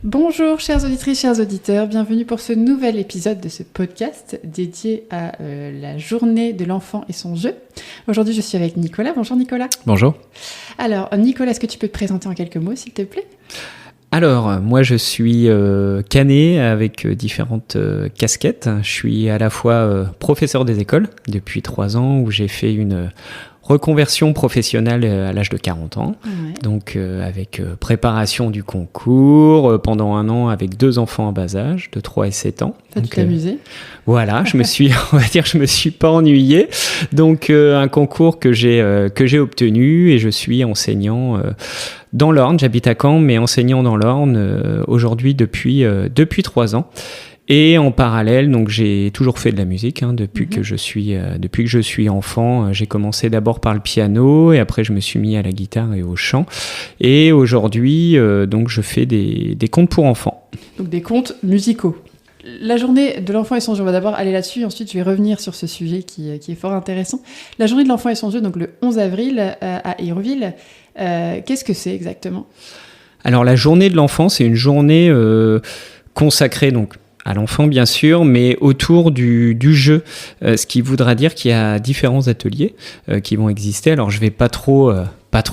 Bonjour chères auditrices, chers auditeurs, bienvenue pour ce nouvel épisode de ce podcast dédié à la journée de l'enfant et son jeu. Aujourd'hui je suis avec Nicolas. Bonjour Nicolas. Bonjour. Alors Nicolas, est-ce que tu peux te présenter en quelques mots s'il te plaît ? Alors, moi je suis canet avec différentes casquettes. Je suis à la fois professeur des écoles depuis 3 ans où j'ai fait une reconversion professionnelle à l'âge de 40 ans. Ouais. Donc avec préparation du concours, pendant 1 an avec 2 enfants en bas âge, de 3 et 7 ans. T'as dû t'amuser. Voilà, je me suis pas ennuyé. Donc un concours que j'ai obtenu et je suis enseignant dans l'Orne. J'habite à Caen, mais enseignant dans l'Orne aujourd'hui depuis 3 ans. Et en parallèle, donc j'ai toujours fait de la musique depuis que je suis enfant. J'ai commencé d'abord par le piano et après je me suis mis à la guitare et au chant. Et aujourd'hui, donc je fais des contes pour enfants. Donc des contes musicaux. La journée de l'enfant et son jeu, on va d'abord aller là-dessus et ensuite je vais revenir sur ce sujet qui est fort intéressant. La journée de l'enfant et son jeu, donc le 11 avril à Hérouville, qu'est-ce que c'est exactement ? Alors la journée de l'enfant, c'est une journée consacrée donc à l'enfant bien sûr, mais autour du jeu, ce qui voudra dire qu'il y a différents ateliers qui vont exister. Alors je vais pas trop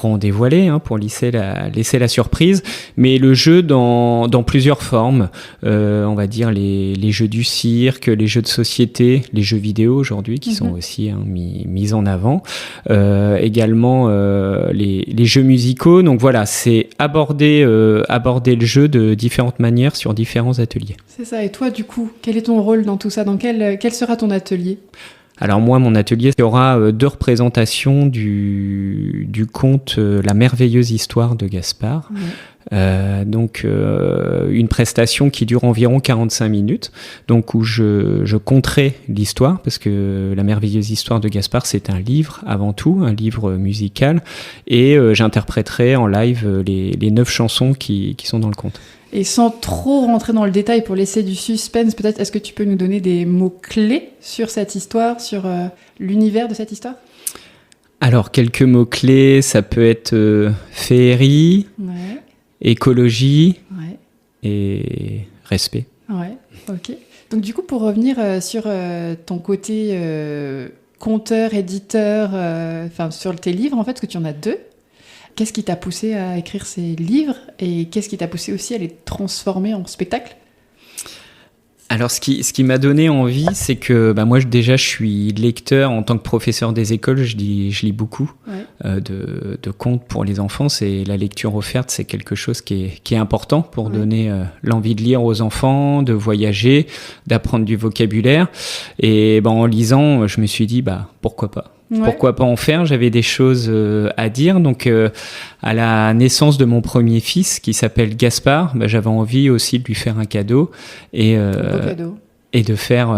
en dévoiler pour laisser la surprise, mais le jeu dans plusieurs formes, on va dire les jeux du cirque, les jeux de société, les jeux vidéo aujourd'hui qui sont aussi mis en avant, également les jeux musicaux. Donc voilà, c'est aborder le jeu de différentes manières sur différents ateliers. C'est ça, et toi du coup, quel est ton rôle dans tout ça ? Dans quel sera ton atelier ? Alors moi, mon atelier, il y aura 2 représentations du conte La merveilleuse histoire de Gaspard. Ouais. Donc une prestation qui dure environ 45 minutes, donc où je conterai l'histoire, parce que La merveilleuse histoire de Gaspard, c'est un livre avant tout, un livre musical, et j'interpréterai en live les 9 chansons qui sont dans le conte. Et sans trop rentrer dans le détail pour laisser du suspense, peut-être, est-ce que tu peux nous donner des mots-clés sur cette histoire, sur l'univers de cette histoire ? Alors, quelques mots-clés, ça peut être féerie, écologie et respect. Ouais, ok. Donc du coup, pour revenir sur ton côté conteur, éditeur, sur tes livres, en fait, parce que tu en as 2, qu'est-ce qui t'a poussé à écrire ces livres et qu'est-ce qui t'a poussé aussi à les transformer en spectacle ? Alors, ce qui m'a donné envie, c'est que moi, je suis lecteur en tant que professeur des écoles. Je lis beaucoup de contes pour les enfants. C'est la lecture offerte, c'est quelque chose qui est important pour donner l'envie de lire aux enfants, de voyager, d'apprendre du vocabulaire. Et en lisant, je me suis dit pourquoi pas. Pourquoi pas en faire ? J'avais des choses à dire. Donc, à la naissance de mon premier fils, qui s'appelle Gaspard, j'avais envie aussi de lui faire un cadeau et de faire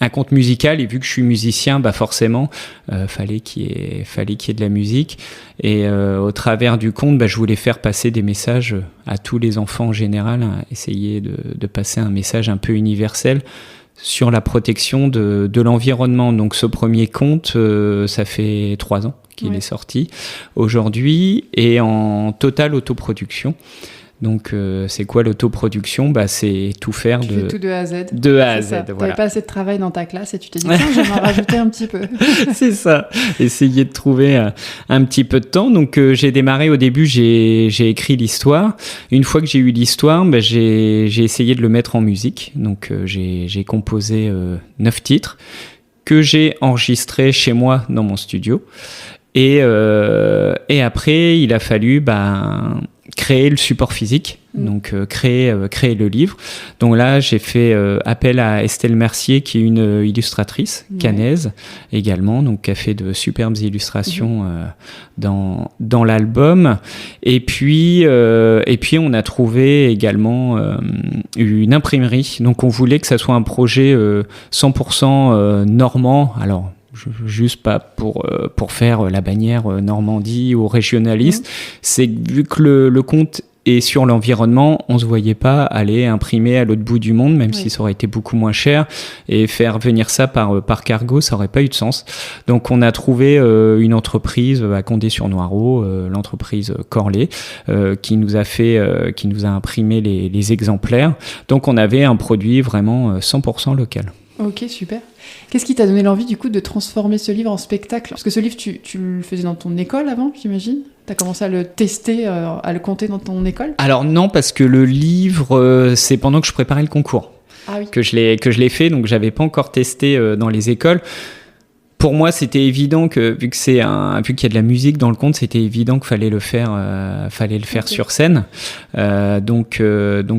un conte musical. Et vu que je suis musicien, forcément, fallait qu'il y ait de la musique. Et au travers du conte, je voulais faire passer des messages à tous les enfants en général, essayer de passer un message un peu universel sur la protection de l'environnement. Donc ce premier conte, ça fait 3 ans qu'il est sorti aujourd'hui et en totale autoproduction. Donc c'est quoi l'autoproduction ? C'est tout faire tu fais tout de A à Z. De A à Z, voilà. T'avais pas assez de travail dans ta classe et tu t'es dit tiens, je vais m'en rajouter un petit peu. C'est ça, essayer de trouver un petit peu de temps. Donc j'ai démarré au début, j'ai écrit l'histoire. Une fois que j'ai eu l'histoire, j'ai essayé de le mettre en musique. Donc j'ai composé 9 titres que j'ai enregistrés chez moi dans mon studio. Et après, il a fallu créer le support physique, donc créer le livre. Donc là, j'ai fait appel à Estelle Mercier, qui est une illustratrice canaise également, donc qui a fait de superbes illustrations dans l'album. Et puis on a trouvé également une imprimerie. Donc on voulait que ça soit un projet 100% normand. Alors juste pas pour faire la bannière Normandie ou régionaliste, c'est vu que le conte Et sur l'environnement, on ne se voyait pas aller imprimer à l'autre bout du monde, même si ça aurait été beaucoup moins cher. Et faire venir ça par cargo, ça n'aurait pas eu de sens. Donc on a trouvé une entreprise à Condé-sur-Noireau, l'entreprise Corlay, qui nous a imprimé les exemplaires. Donc on avait un produit vraiment 100% local. Ok, super. Qu'est-ce qui t'a donné l'envie du coup de transformer ce livre en spectacle ? Parce que ce livre, tu le faisais dans ton école avant, j'imagine ? T'as commencé à le tester, à le compter dans ton école ? Alors non, parce que le livre, c'est pendant que je préparais le concours que je l'ai fait, donc j'avais pas encore testé dans les écoles. Pour moi, c'était évident que vu qu'il y a de la musique dans le conte, c'était évident qu'il fallait le faire sur scène. Donc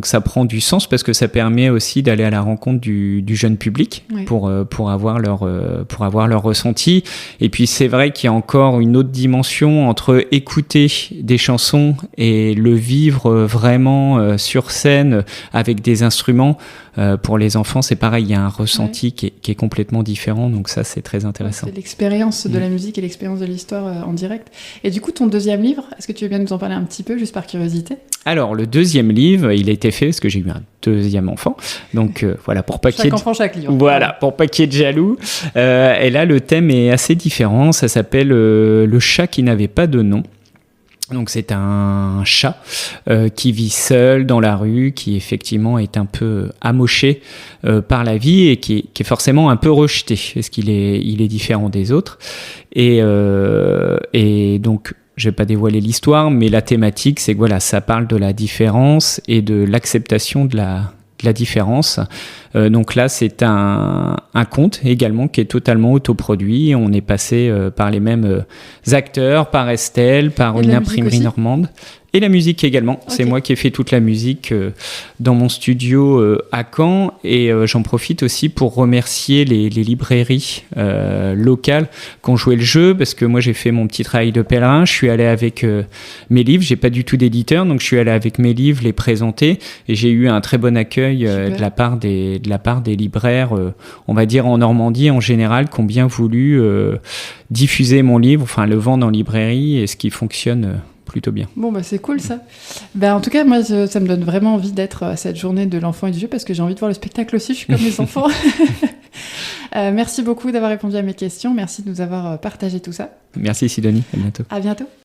ça prend du sens parce que ça permet aussi d'aller à la rencontre du jeune public pour avoir leur ressenti. Et puis c'est vrai qu'il y a encore une autre dimension entre écouter des chansons et le vivre vraiment sur scène avec des instruments. Pour les enfants, c'est pareil, il y a un ressenti qui est complètement différent, donc ça c'est très intéressant. C'est l'expérience de la musique et l'expérience de l'histoire en direct. Et du coup, ton deuxième livre, est-ce que tu veux bien nous en parler un petit peu, juste par curiosité ? Alors, le deuxième livre, il a été fait parce que j'ai eu un deuxième enfant, donc voilà, pour pas qu'il y ait... Chaque enfant, chaque livre. Voilà, pour pas qu'il y ait de jaloux. Et là, le thème est assez différent, ça s'appelle « Le chat qui n'avait pas de nom ». Donc c'est un chat qui vit seul dans la rue, qui effectivement est un peu amoché par la vie et qui est forcément un peu rejeté, parce qu'il est différent des autres. Et donc je vais pas dévoiler l'histoire, mais la thématique c'est que voilà, ça parle de la différence et de l'acceptation de la différence. Donc là, c'est un conte également qui est totalement autoproduit. On est passé par les mêmes acteurs, par Estelle, par une imprimerie normande. Et la musique également. Okay. C'est moi qui ai fait toute la musique dans mon studio à Caen. Et j'en profite aussi pour remercier les librairies locales qui ont joué le jeu, parce que moi, j'ai fait mon petit travail de pèlerin. Je suis allé avec mes livres. J'ai pas du tout d'éditeur, donc je suis allé avec mes livres les présenter. Et j'ai eu un très bon accueil de la part des libraires, on va dire en Normandie en général, qui ont bien voulu diffuser mon livre, enfin le vendre en librairie, et ce qui fonctionne plutôt bien. Bon, bah c'est cool ça. En tout cas, moi, ça me donne vraiment envie d'être à cette journée de l'enfant et du jeu, parce que j'ai envie de voir le spectacle aussi, je suis comme les enfants. Merci beaucoup d'avoir répondu à mes questions, merci de nous avoir partagé tout ça. Merci Sidonie, à bientôt. À bientôt.